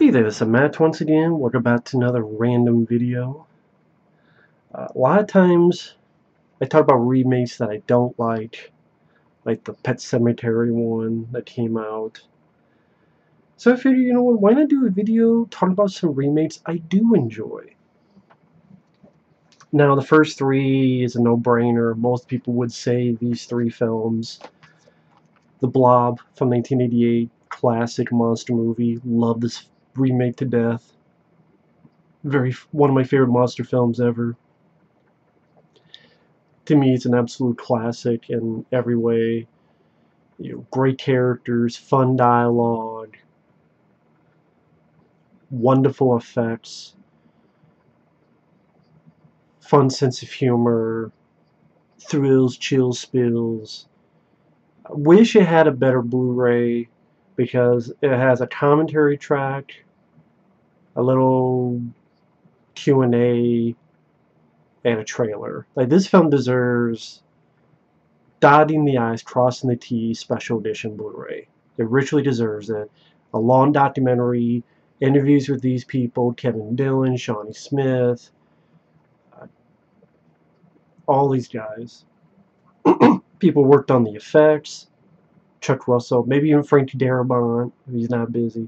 Hey there, this is Matt once again. Welcome back to another random video. A lot of times I talk about remakes that I don't like the Pet Sematary one that came out. So I figured, you know what, why not do a video talking about some remakes I do enjoy? Now, the first three is a no-brainer. Most people would say these three films. The Blob from 1988, classic monster movie. Love this remake to death. One of my favorite monster films ever. To me, it's an absolute classic in every way. Great characters, fun dialogue, wonderful effects, fun sense of humor, thrills, chills, spills. I wish it had a better Blu-ray because it has a commentary track, a little Q&A, and a trailer. This film deserves dotting the I's, crossing the T's special edition Blu-ray. It richly deserves it. A long documentary, interviews with these people, Kevin Dillon, Shawnee Smith, all these guys. People worked on the effects, Chuck Russell, maybe even Frankie Darabont, if he's not busy.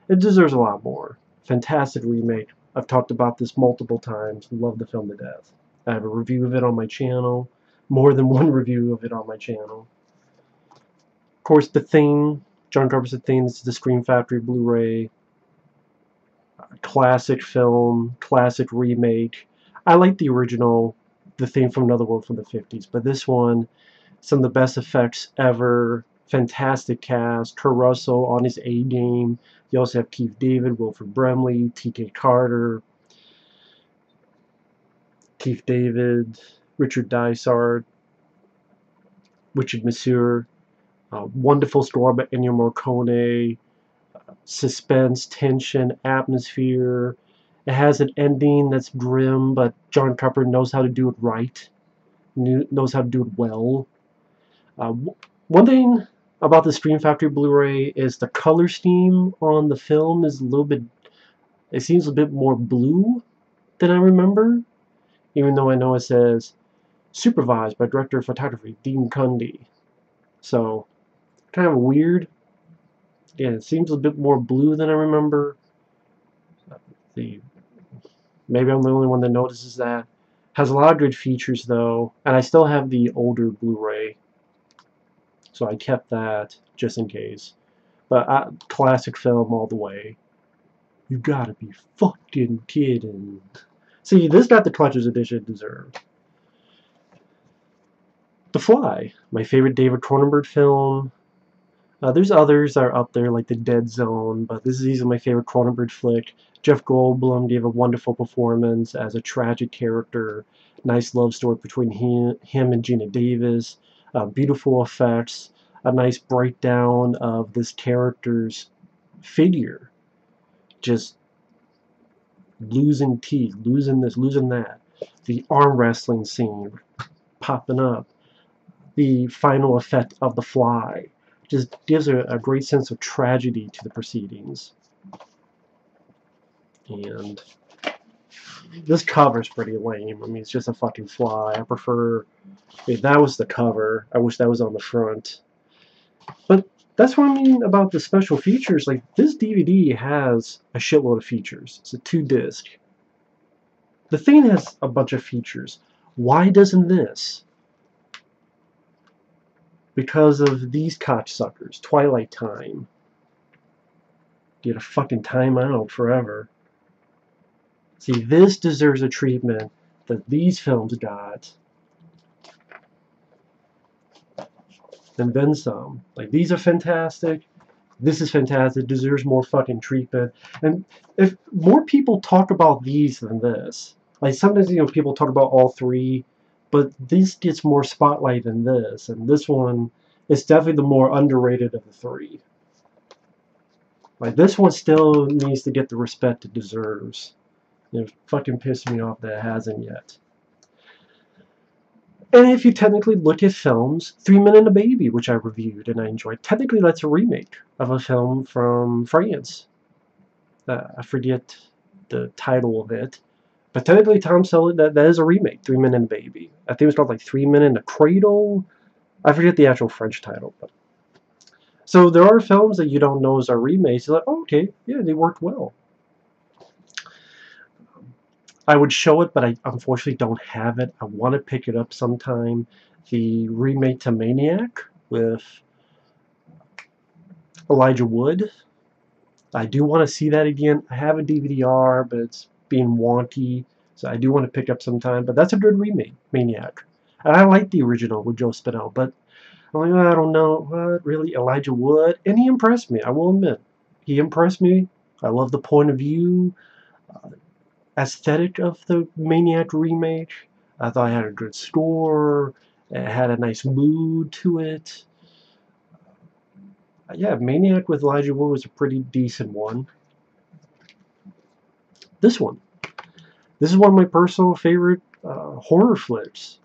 It deserves a lot more. Fantastic remake. I've talked about this multiple times. Love the film to death. I have a review of it on my channel. More than one review of it on my channel. Of course, The Thing, John Carpenter's The Thing. This is the Scream Factory Blu-ray. Classic film, classic remake. I like the original, The Thing from Another World from the 50s, but this one, some of the best effects ever. Fantastic cast. Kurt Russell on his A game. You also have Keith David, Wilford Brimley, T.K. Carter, Keith David, Richard Dysart, Richard Masur. Wonderful score by Ennio Morricone. Suspense, tension, atmosphere. It has an ending that's grim, but John Carpenter knows how to do it right. Knows how to do it well. One thing about the Scream Factory Blu-ray is the color scheme on the film is a little bit, it seems a bit more blue than I remember, even though I know it says supervised by director of photography Dean Cundy. So kind of weird. Yeah, it seems a bit more blue than I remember. Maybe I'm the only one that notices that. Has a lot of good features though, and I still have the older Blu-ray, so I kept that just in case. But classic film all the way. You gotta be fucking kidding. See, this got the collector's edition it deserved. The Fly, my favorite David Cronenberg film. There's others that are up there, like The Dead Zone, but this is easily my favorite Cronenberg flick. Jeff Goldblum gave a wonderful performance as a tragic character. Nice love story between him and Gina Davis. Beautiful effects. A nice breakdown of this character's figure. Just losing teeth, losing this, losing that. The arm wrestling scene popping up. The final effect of the fly. Just gives a great sense of tragedy to the proceedings. And this cover's pretty lame. I mean, it's just a fucking fly. I prefer, if that was the cover, I wish that was on the front. But that's what I mean about the special features. Like, this DVD has a shitload of features. It's a 2-disc. The Thing has a bunch of features. Why doesn't this? Because of these cocksuckers. Twilight Time. Get a fucking timeout forever. See, this deserves a treatment that these films got. And then some. Like, these are fantastic. This is fantastic. Deserves more fucking treatment. And if more people talk about these than this, like sometimes, people talk about all three, but this gets more spotlight than this, and this one is definitely the more underrated of the three. Like, this one still needs to get the respect it deserves. It fucking pissed me off that it hasn't yet. And if you technically look at films, 3 Men and a Baby, which I reviewed and I enjoyed, technically that's a remake of a film from France. I forget the title of it. But technically, Tom Selleck, that is a remake, 3 Men and a Baby. I think it was called like 3 Men in a Cradle. I forget the actual French title. But so there are films that you don't know are remakes. You're like, oh, okay, yeah, they worked well. I would show it, but I unfortunately don't have it. I want to pick it up sometime. The remake to Maniac with Elijah Wood. I do want to see that again. I have a DVD-R, but it's being wonky, so I do want to pick up sometime. But that's a good remake, Maniac. And I like the original with Joe Spinell, but I'm like, I don't know, what, really, Elijah Wood? And he impressed me, I will admit. He impressed me. I love the point of view, aesthetic of the Maniac remake. I thought it had a good score. It had a nice mood to it. Yeah, Maniac with Elijah Wood was a pretty decent one. This one. This is one of my personal favorite horror flicks.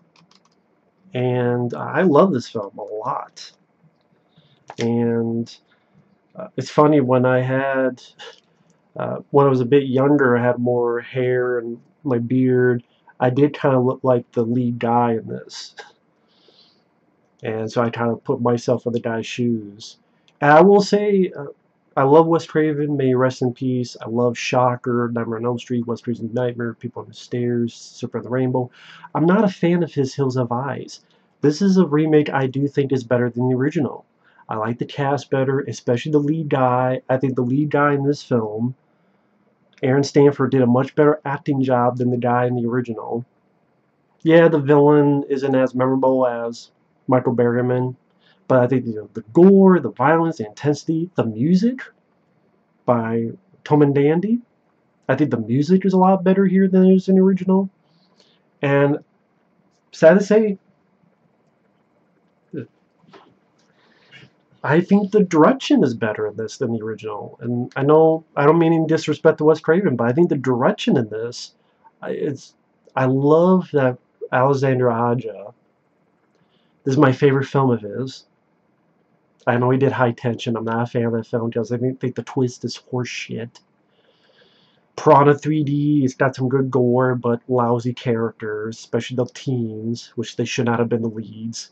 And I love this film a lot. And it's funny, when I was a bit younger, I had more hair and my beard. I did kind of look like the lead guy in this. And so I kind of put myself in the guy's shoes. And I will say, I love Wes Craven, may he rest in peace. I love Shocker, Nightmare on Elm Street, Wes Craven's Nightmare, People on the Stairs, Super on the Rainbow. I'm not a fan of his Hills Have Eyes. This is a remake I do think is better than the original. I like the cast better, especially the lead guy. I think the lead guy in this film, Aaron Stanford, did a much better acting job than the guy in the original. Yeah, the villain isn't as memorable as Michael Berryman, but I think the gore, the violence, the intensity, the music by Tom and Dandy, I think the music is a lot better here than it is in the original. And sad to say, I think the direction is better in this than the original. And I know I don't mean any disrespect to Wes Craven, but I think the direction in this, I love that Alexander Aja. This is my favorite film of his. I know he did High Tension. I'm not a fan of that film because I think the twist is horseshit. Piranha 3D, it's got some good gore, but lousy characters, especially the teens, which they should not have been the leads.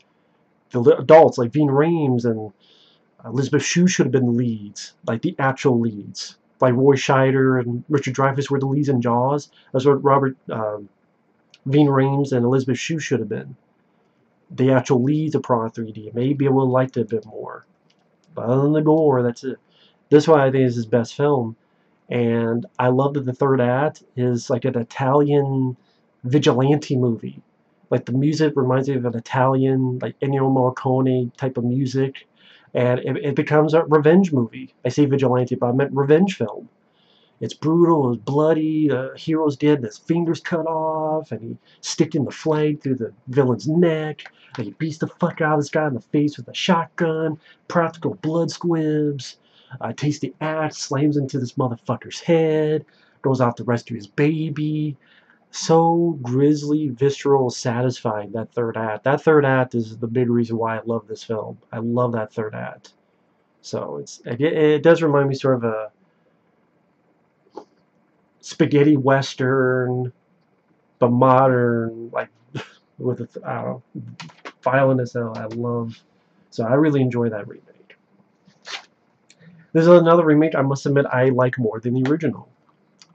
The adults, like Ving Rhames and Elizabeth Shue, should have been the leads, like the actual leads. Like Roy Scheider and Richard Dreyfuss were the leads in Jaws. That's what Ving Rhames and Elizabeth Shue should have been. The actual leads of Piranha 3D. Maybe I would have liked it a bit more. But other than the gore, that's it. This is why I think is his best film. And I love that the third act is like an Italian vigilante movie. Like the music reminds me of an Italian, like Ennio Morricone type of music. And it becomes a revenge movie. I say vigilante, but I meant revenge film. It's brutal, it's bloody, the hero's dead, his fingers cut off, and he sticking the flag through the villain's neck, and he beats the fuck out of this guy in the face with a shotgun, practical blood squibs, takes the axe, slams into this motherfucker's head, goes out to rescue his baby. So grisly, visceral, satisfying, that third act. That third act is the big reason why I love this film. I love that third act. So it does remind me sort of a spaghetti western, but modern, like with I don't know, violent as hell. I love, so I really enjoy that remake. This is another remake I must admit I like more than the original,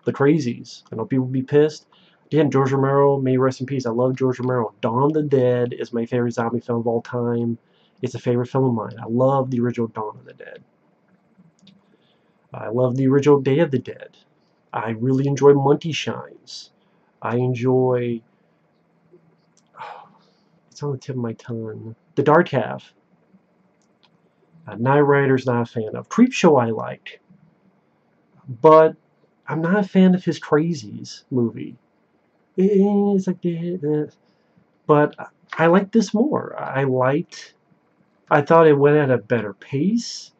The Crazies. I know people will be pissed. Again, George Romero, may he rest in peace. I love George Romero. Dawn of the Dead is my favorite zombie film of all time. It's a favorite film of mine. I love the original Dawn of the Dead. I love the original Day of the Dead. I really enjoy Monkey Shines. I enjoy, it's on the tip of my tongue, The Dark Half. Night Rider's not a fan of. Creepshow I like. But I'm not a fan of his Crazies movie. It's like, but I like this more. I thought it went at a better pace.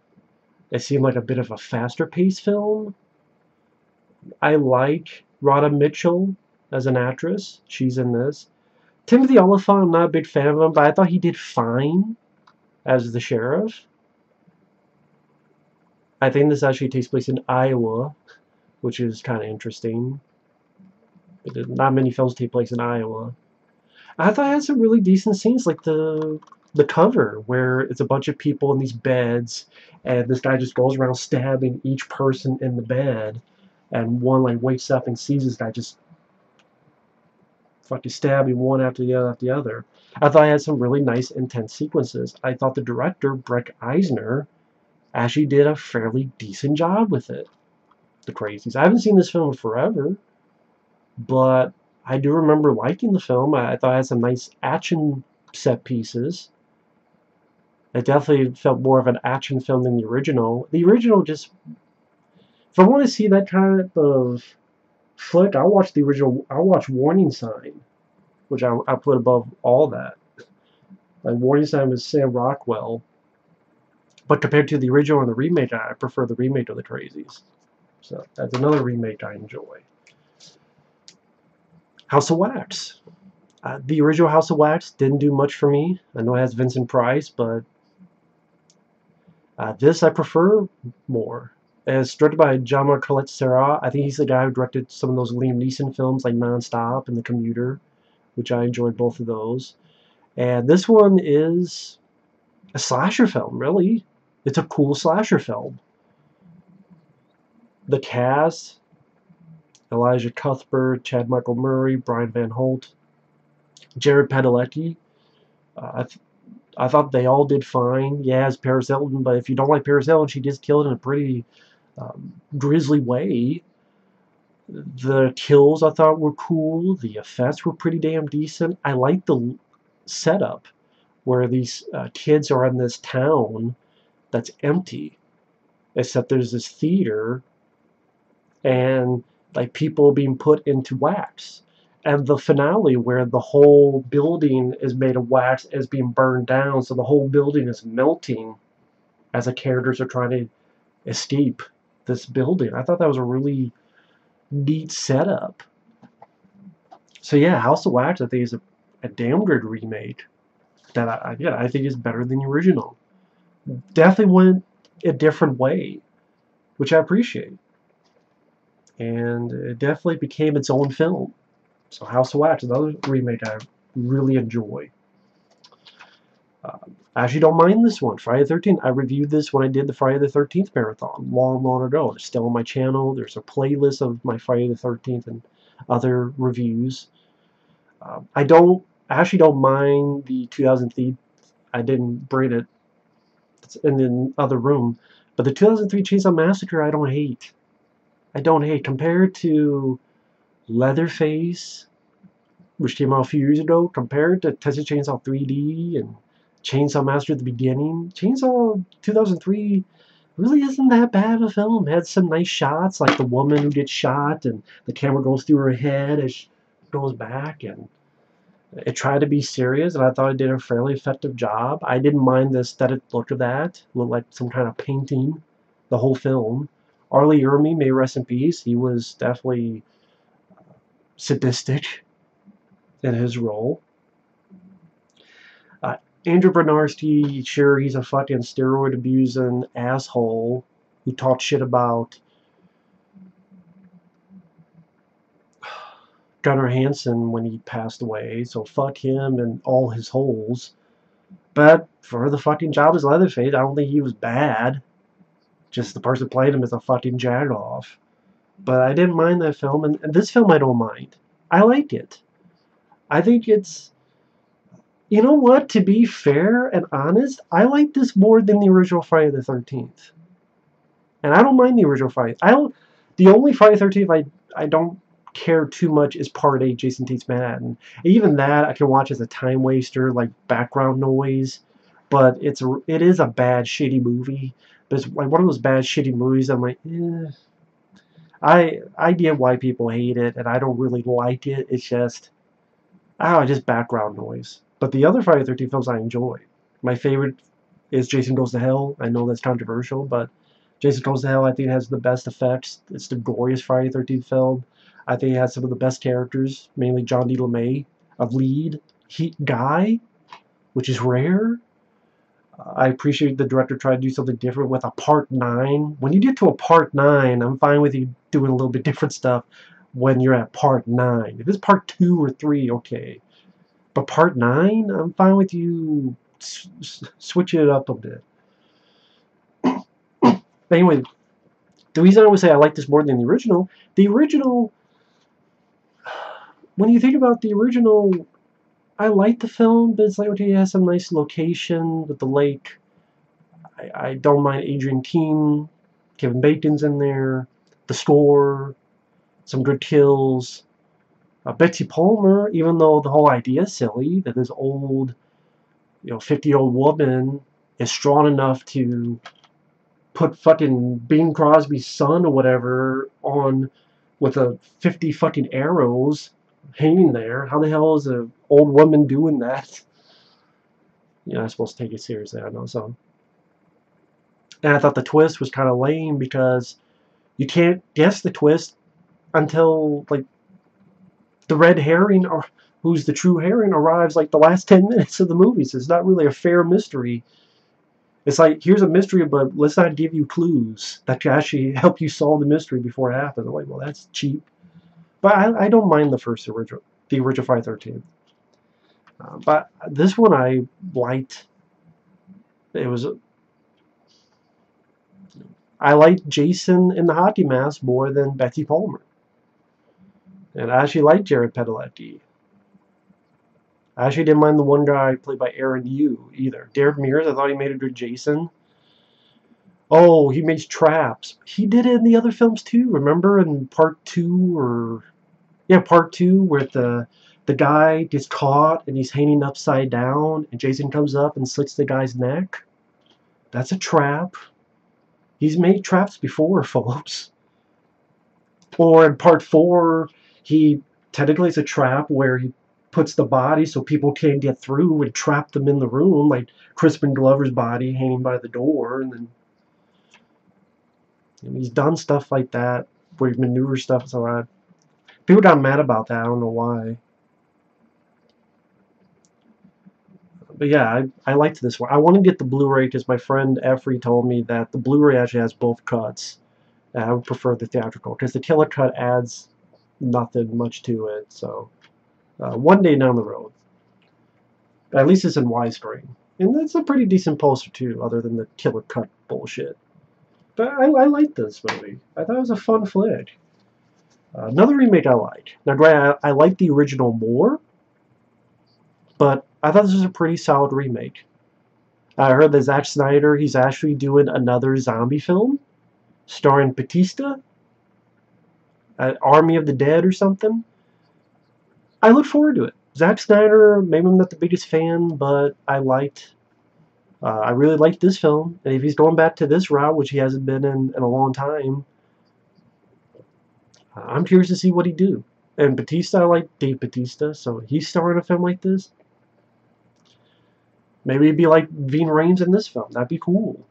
It seemed like a bit of a faster paced film. I like Rhoda Mitchell as an actress. She's in this. Timothy Olyphant, I'm not a big fan of him, but I thought he did fine as the sheriff. I think this actually takes place in Iowa, which is kind of interesting. But not many films take place in Iowa. I thought it had some really decent scenes, like the cover, where it's a bunch of people in these beds, and this guy just goes around stabbing each person in the bed, and one like wakes up and sees this guy just fucking stabbing one after the other after the other. I thought it had some really nice, intense sequences. I thought the director, Breck Eisner, actually did a fairly decent job with it. The Crazies. I haven't seen this film in forever, but I do remember liking the film. I thought it had some nice action set pieces. It definitely felt more of an action film than the original. The original just... If I want to see that kind of flick, I'll watch the original. I'll watch Warning Sign, which I put above all that. Like Warning Sign was Sam Rockwell. But compared to the original and the remake, I prefer the remake of The Crazies. So that's another remake I enjoy. House of Wax. The original House of Wax didn't do much for me. I know it has Vincent Price, but this I prefer more. It's directed by Jean-Marc Collet-Serra. I think he's the guy who directed some of those Liam Neeson films like Non-Stop and The Commuter, which I enjoyed both of those. And this one is a slasher film, really. It's a cool slasher film. The cast: Elijah Cuthbert, Chad Michael Murray, Brian Van Holt, Jared Padalecki. I thought they all did fine. Yeah, it's Paris Hilton, but if you don't like Paris Hilton, she just killed in a pretty grisly way. The kills I thought were cool. The effects were pretty damn decent. I liked the setup where these kids are in this town that's empty, except there's this theater and like people being put into wax. And the finale where the whole building is made of wax is being burned down, so the whole building is melting as the characters are trying to escape this building. I thought that was a really neat setup. So yeah, House of Wax I think is a damn good remake that I think is better than the original. Definitely went a different way, which I appreciate. And it definitely became its own film. So House of Wax, another remake I really enjoy. I actually don't mind this one. Friday the 13th. I reviewed this when I did the Friday the 13th marathon long, long ago. It's still on my channel. There's a playlist of my Friday the 13th and other reviews. I actually don't mind the 2003. I didn't bring it. It's in the other room. But the 2003 Chainsaw Massacre, I don't hate. I don't hate. Compared to Leatherface, which came out a few years ago, compared to Texas Chainsaw 3D and Chainsaw Massacre at the beginning, Chainsaw 2003 really isn't that bad of a film. It had some nice shots, like the woman who gets shot and the camera goes through her head as she goes back, and it tried to be serious, and I thought it did a fairly effective job. I didn't mind the aesthetic look of that. It looked like some kind of painting, the whole film. Arlie Ermey, may rest in peace. He was definitely sadistic in his role. Andrew Bernarski, sure, he's a fucking steroid abusing asshole who talked shit about Gunnar Hansen when he passed away, so fuck him and all his holes. But for the fucking job as Leatherface, I don't think he was bad. Just the person playing him is a fucking jagoff. But I didn't mind that film, and this film I don't mind. I like it. I think it's... You know what? To be fair and honest, I like this more than the original Friday the 13th. And I don't mind the original Friday. The only Friday the 13th I don't care too much is Part 8, Jason Takes Manhattan. Even that I can watch as a time waster, like background noise. But it is a bad, shitty movie. But it's like one of those bad, shitty movies I'm like, eh. I get why people hate it, and I don't really like it. It's just, just background noise. But the other Friday the 13th films I enjoy. My favorite is Jason Goes to Hell. I know that's controversial, but Jason Goes to Hell I think has the best effects. It's the goriest Friday the 13th film. I think it has some of the best characters, mainly John D. LeMay, a lead Guy, which is rare. I appreciate the director tried to do something different with a part 9. When you get to a part 9, I'm fine with you doing a little bit different stuff when you're at part 9. If it's part 2 or 3, okay. But part 9, I'm fine with you switching it up a bit. But anyway, the reason I would say I like this more than the original, when you think about the original, I like the film, but it's like, okay, it has some nice location with the lake. I don't mind Adrian Keene, Kevin Bacon's in there, the score, some good kills. Betsy Palmer, even though the whole idea is silly, that this old, 50-year-old woman is strong enough to put fucking Bing Crosby's son or whatever on with 50 fucking arrows hanging there. How the hell is an old woman doing that? I'm supposed to take it seriously, I know, so. And I thought the twist was kind of lame because you can't guess the twist until, like, the red herring, or who's the true herring, arrives, like, the last 10 minutes of the movie. So it's not really a fair mystery. It's like, here's a mystery, but let's not give you clues that can actually help you solve the mystery before it happens. I'm like, well, that's cheap. But I don't mind the original Friday the 13th. But this one I liked. I liked Jason in the hockey mask more than Betsy Palmer. And I actually liked Jared Padalecki. I actually didn't mind the one guy played by Aaron Yu either. Derek Mears, I thought he made a good Jason. Oh, he makes traps. He did it in the other films too. Remember in part 2 part 2 where the guy gets caught and he's hanging upside down and Jason comes up and slits the guy's neck? That's a trap. He's made traps before, folks. Or in part 4, technically it's a trap where he puts the body so people can't get through and trap them in the room, like Crispin Glover's body hanging by the door, and he's done stuff like that where he maneuvers stuff. So people got mad about that. I don't know why. But yeah, I liked this one. I want to get the Blu-ray because my friend Effrey told me that the Blu-ray actually has both cuts. And I would prefer the theatrical because the killer cut adds nothing much to it. So one day down the road. At least it's in widescreen. And that's a pretty decent poster too, other than the killer cut bullshit. But I liked this movie. I thought it was a fun flick. Another remake I like. Now, granted, I like the original more, but I thought this was a pretty solid remake. I heard that Zack Snyder, he's actually doing another zombie film starring Batista, Army of the Dead or something. I look forward to it. Zack Snyder, maybe I'm not the biggest fan, but I really liked this film. And if he's going back to this route, which he hasn't been in a long time, I'm curious to see what he do. And Batista, I like Dave Batista, so he's starring a film like this. Maybe it'd be like Ving Rhames in this film. That'd be cool.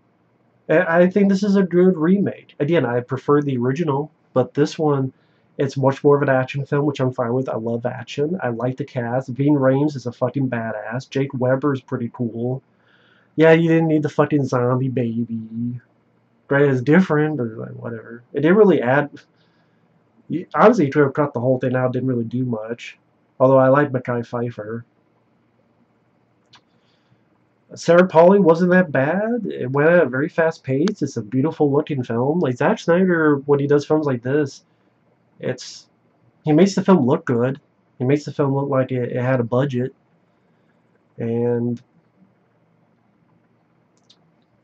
And I think this is a good remake. Again, I prefer the original, but this one, it's much more of an action film, which I'm fine with. I love action. I like the cast. Ving Rhames is a fucking badass. Jake Weber is pretty cool. Yeah, you didn't need the fucking zombie baby. Right, it's different, but like, whatever. It didn't really add... Honestly, you could have cut the whole thing out. Didn't really do much. Although I like Mekhi Phifer. Sarah Polley wasn't that bad. It went at a very fast pace. It's a beautiful looking film. Like Zack Snyder, when he does films like this, he makes the film look good. He makes the film look like it had a budget. And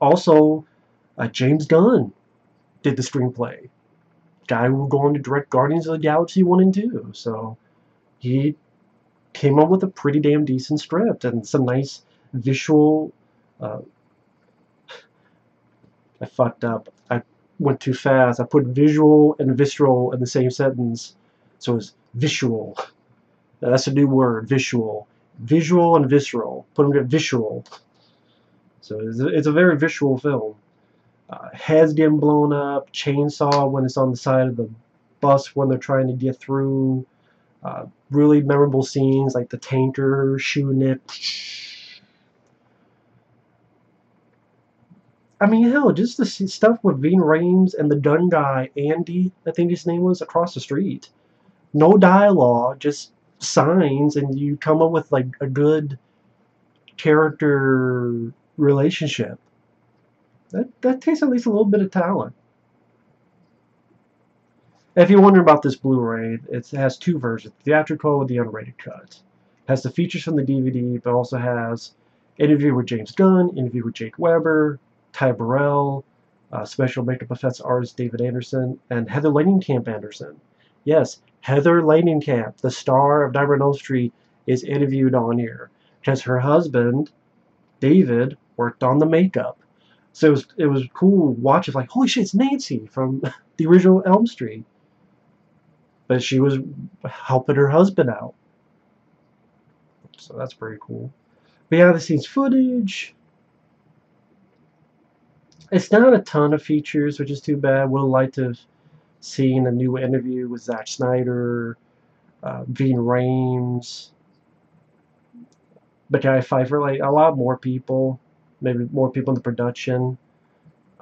also, James Gunn did the screenplay. Guy who will go on to direct Guardians of the Galaxy 1 and 2. So he came up with a pretty damn decent script and some nice visual. I fucked up. I went too fast. I put visual and visceral in the same sentence. So it's visual. That's a new word, visual. Visual and visceral. Put them at visual. So it's a very visual film. Heads getting blown up, chainsaw when it's on the side of the bus when they're trying to get through. Really memorable scenes like the tanker shooting it. I mean, hell, just the stuff with Ving Rhames and the dun guy, Andy, I think his name was, across the street. No dialogue, just signs, and you come up with like a good character relationship. That takes at least a little bit of talent. If you're wondering about this Blu-ray, it has two versions: the theatrical and the unrated cut. It has the features from the DVD, but also has interview with James Gunn, interview with Jake Weber, Ty Burrell, special makeup effects artist David Anderson, and Heather Langenkamp Anderson. Yes, Heather Langenkamp, the star of Nightmare on Elm Street, is interviewed on here because her husband, David, worked on the makeup. So it was cool watching, like, holy shit, it's Nancy from the original Elm Street. But she was helping her husband out. So that's pretty cool. Behind the scenes footage. It's not a ton of features, which is too bad. Would have liked to have seen a new interview with Zack Snyder, Ving Rhames, Mekhi Phifer, like a lot more people, maybe more people in the production.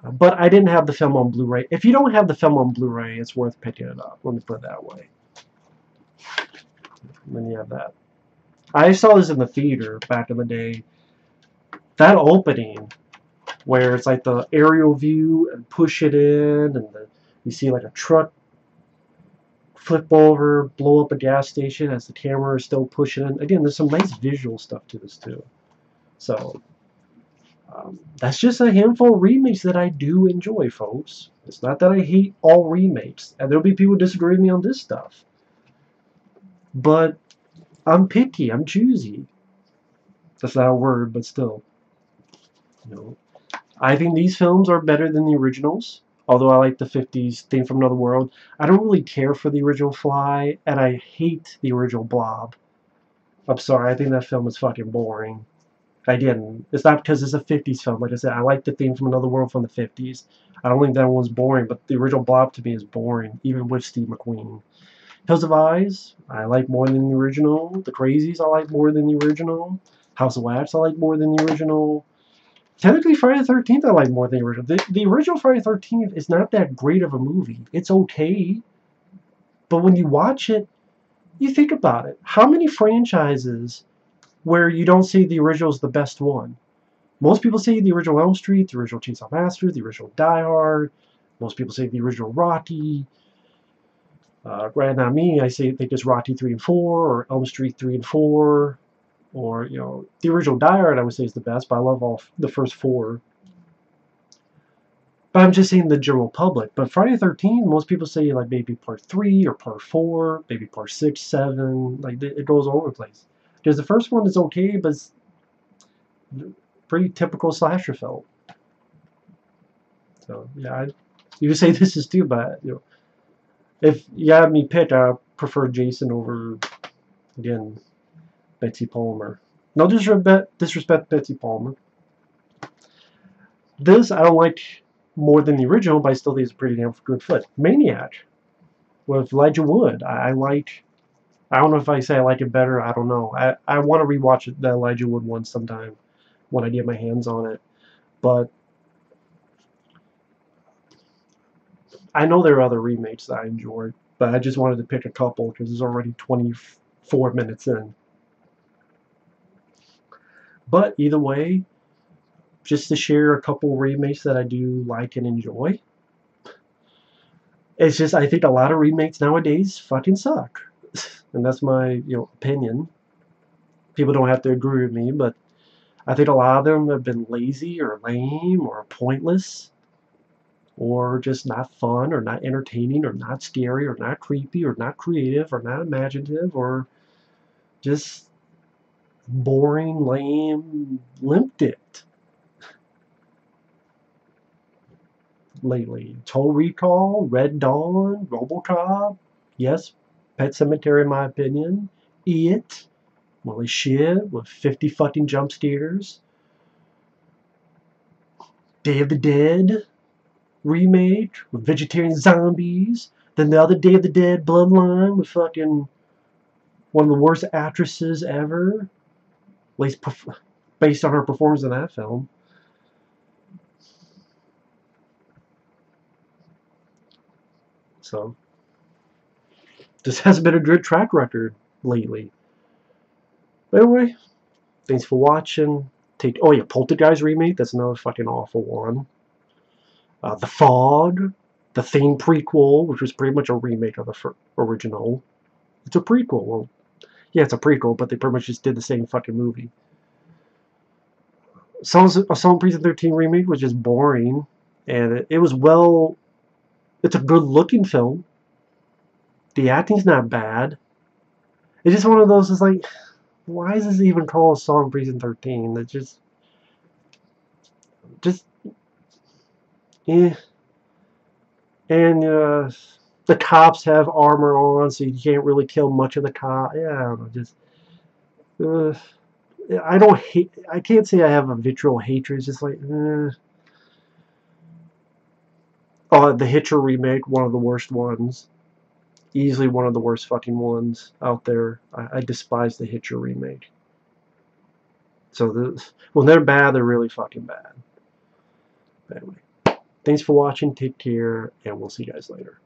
But I didn't have the film on Blu-ray. If you don't have the film on Blu-ray, it's worth picking it up. Let me put it that way. And then you have that. I saw this in the theater back in the day. That opening, where it's like the aerial view and push it in, and you see like a truck flip over, blow up a gas station as the camera is still pushing in. Again, there's some nice visual stuff to this too. So that's just a handful of remakes that I do enjoy, folks. It's not that I hate all remakes, and there'll be people disagree with me on this stuff. But I'm picky, I'm choosy. That's not a word, but still. You know, I think these films are better than the originals. Although I like the 50s Theme from Another World. I don't really care for the original Fly, and I hate the original Blob. I'm sorry, I think that film is fucking boring. I didn't. It's not because it's a 50s film. Like I said, I like the Theme from Another World from the 50s. I don't think that one's boring, but the original Blob to me is boring, even with Steve McQueen. Hills of Eyes, I like more than the original. The Crazies, I like more than the original. House of Wax, I like more than the original. Technically, Friday the 13th I like more than the original. The original Friday the 13th is not that great of a movie. It's okay. But when you watch it, you think about it. How many franchises where you don't say the original is the best one? Most people say the original Elm Street, the original Chainsaw Massacre, the original Die Hard. Most people say the original Rocky. Granted, not me. I say think it's Rocky 3 and 4, or Elm Street 3 and 4. Or, you know, the original Die Hard I would say is the best, but I love all the first 4. But I'm just saying the general public. But Friday the 13th, most people say like maybe part 3 or part 4, maybe part 6, 7. Like it goes all over the place. Because the first one is okay, but it's pretty typical slasher film. So yeah, you could say this is too bad. You know, if you had me pick, I prefer Jason over, again, Betsy Palmer. No disrespect Betsy Palmer. This I don't like more than the original, but I still think it's a pretty damn good flick. Maniac with Elijah Wood. I like. I don't know if I say I like it better. I don't know. I want to rewatch the Elijah Wood one sometime when I get my hands on it. But I know there are other remakes that I enjoyed, but I just wanted to pick a couple because it's already 24 minutes in. But either way, just to share a couple remakes that I do like and enjoy. It's just I think a lot of remakes nowadays fucking suck, and that's my opinion. People don't have to agree with me, but I think a lot of them have been lazy or lame or pointless, or just not fun or not entertaining or not scary or not creepy or not creative or not imaginative or just boring, lame, limp dicked. Lately. Total Recall, Red Dawn, RoboCop, yes, Pet Sematary in my opinion, It, holy shit, with 50 fucking jump scares, Day of the Dead remake with vegetarian zombies, then the other Day of the Dead Bloodline with fucking one of the worst actresses ever, at least based on her performance in that film. So, this hasn't been a good track record lately. But anyway, thanks for watching. Oh yeah, Poltergeist remake. That's another fucking awful one. The Fog, the Thing prequel, which was pretty much a remake of the original. It's a prequel. Well, yeah, it's a prequel, but they pretty much just did the same fucking movie. Assault Precinct 13 remake was just boring, and it was well. It's a good-looking film. The acting's not bad. It's just one of those. It's like, why is this even called Assault Precinct 13? It's just, eh. And the cops have armor on, so you can't really kill much of the cop. Yeah, I don't know, just. I don't hate. I can't say I have a vitriol hatred. It's just like, the Hitcher remake, one of the worst ones. Easily one of the worst fucking ones out there. I despise the Hitcher remake. So when they're bad, they're really fucking bad. But anyway, thanks for watching. Take care, and we'll see you guys later.